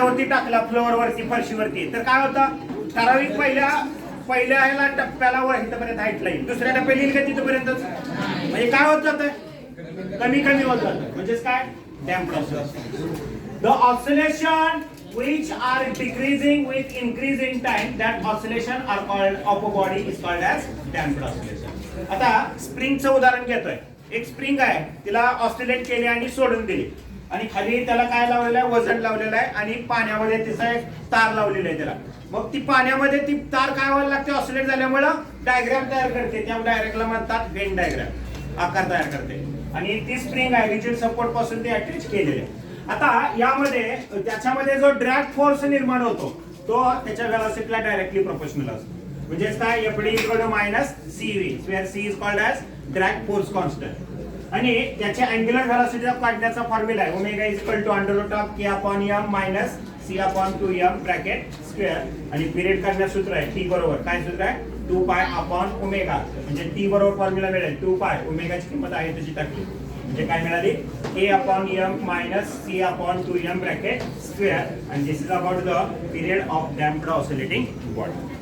वरती टाकला फ्लोअर वरती फरशीवरती तर काय होतं ठराविक पहिल्या ह्याला टप्प्याला वर इथपर्यंत हाईट लाईन दुसऱ्या टप्प्याला येईल का तिथपर्यंतच म्हणजे काय होत जातं कमी कमी होत जातं म्हणजेच काय damped oscillation the oscillation which are decreasing with increase in time that oscillation are called of a body is called as damped oscillation आता स्प्रिंगचं उदाहरण घेतोय एक स्प्रिंग आहे तिला ऑसिलेट केली आणि सोडून दिली आणि खाली त्याला काय लावलेलं आहे वजन लावलेलं आहे आणि पाण्यामध्ये तिचा एक तार लावलेला आहे त्याला मग ती पाण्यामध्ये ती तार काय व्हायला लागते ऑसिलेट झाल्यामुळे डायग्राम तयार करते त्या डायग्रामला म्हणतात वेन डायग्राम आकार तयार करते आणि ती स्प्रिंग आहे रिजिड सपोर्ट पासून ती अटॅच केलेली आहे आता यामध्ये त्याच्यामध्ये जो ड्रॅग फोर्स निर्माण होतो तो त्याच्या व्हेलॉसिटीला डायरेक्टली प्रोपोर्शनल असतो म्हणजे काय FD equal to minus CV where C is called as drag force constant आणि त्याच्या अँग्युलर व्हेलॉसिटी काढण्याचा फॉर्म्युला आहे omega is equal to under root of K upon M minus C upon 2m bracket square आणि period काढण्याचं सूत्र आहे T बरोबर काय सूत्र आहे 2 पाय अपॉन ओमेगा म्हणजे टी बरोबर फॉर्म्युला मिळेल 2 पाय ओमेगाची किंमत आहे त्याची टाकली म्हणजे काय मिळाली a upon m minus c upon 2m bracket square and this is about the period of damped oscillating body.